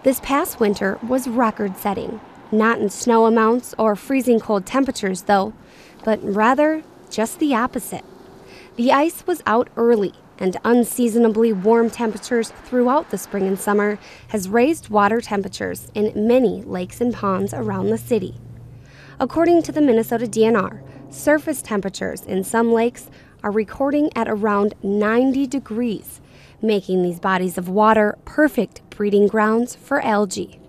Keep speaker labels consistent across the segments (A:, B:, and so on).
A: This past winter was record-setting, not in snow amounts or freezing cold temperatures though, but rather just the opposite. The ice was out early, and unseasonably warm temperatures throughout the spring and summer has raised water temperatures in many lakes and ponds around the city. According to the Minnesota DNR, surface temperatures in some lakes are recording at around 90 degrees, making these bodies of water perfect breeding grounds for algae.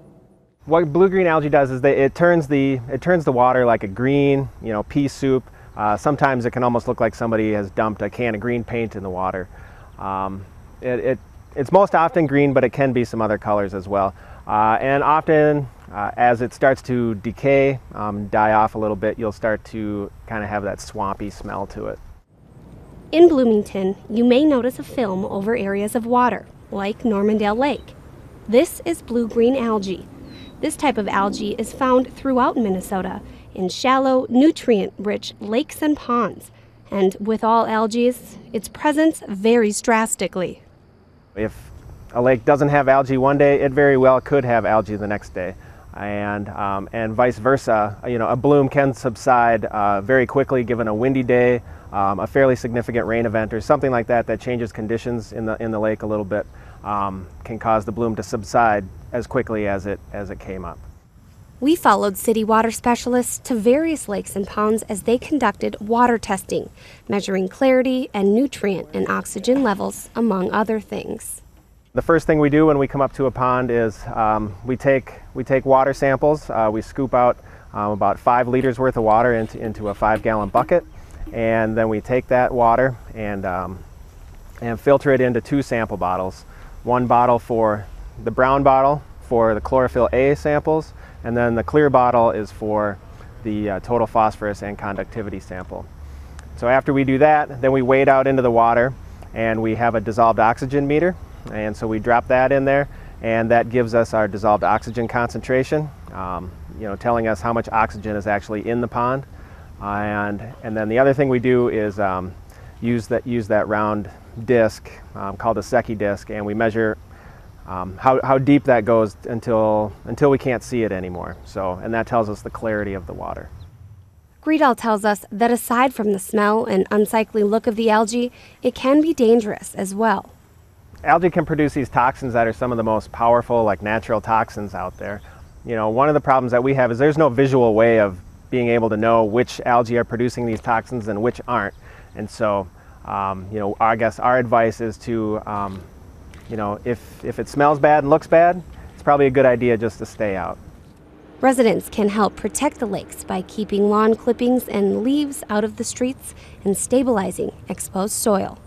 B: What blue-green algae does is it turns the water like a green, pea soup. Sometimes it can almost look like somebody has dumped a can of green paint in the water. It's most often green, but it can be some other colors as well. And often, as it starts to decay, die off a little bit, you'll start to kind of have that swampy smell to it.
A: In Bloomington, you may notice a film over areas of water, like Normandale Lake. This is blue-green algae. This type of algae is found throughout Minnesota in shallow, nutrient-rich lakes and ponds. And with all algae, its presence varies drastically.
B: If a lake doesn't have algae one day, it very well could have algae the next day. And vice versa. A bloom can subside very quickly given a windy day, a fairly significant rain event or something like that that changes conditions in the lake a little bit, can cause the bloom to subside as quickly as it came up.
A: We followed city water specialists to various lakes and ponds as they conducted water testing, measuring clarity and nutrient and oxygen levels, among other things.
B: The first thing we do when we come up to a pond is we take water samples. We scoop out about 5 liters worth of water into a 5-gallon bucket, and then we take that water and filter it into 2 sample bottles. One bottle for the brown bottle for the chlorophyll A samples, and then the clear bottle is for the total phosphorus and conductivity sample. So after we do that, then we wade out into the water and we have a dissolved oxygen meter. And so we drop that in there, and that gives us our dissolved oxygen concentration, telling us how much oxygen is actually in the pond. And then the other thing we do is use that round disc called a Secchi disc, and we measure how deep that goes until we can't see it anymore. And that tells us the clarity of the water.
A: Greedall tells us that aside from the smell and unsightly look of the algae, it can be dangerous as well.
B: Algae can produce these toxins that are some of the most powerful, like natural toxins out there. One of the problems that we have is there's no visual way of being able to know which algae are producing these toxins and which aren't. And so, I guess our advice is to, if it smells bad and looks bad, it's probably a good idea just to stay out.
A: Residents can help protect the lakes by keeping lawn clippings and leaves out of the streets and stabilizing exposed soil.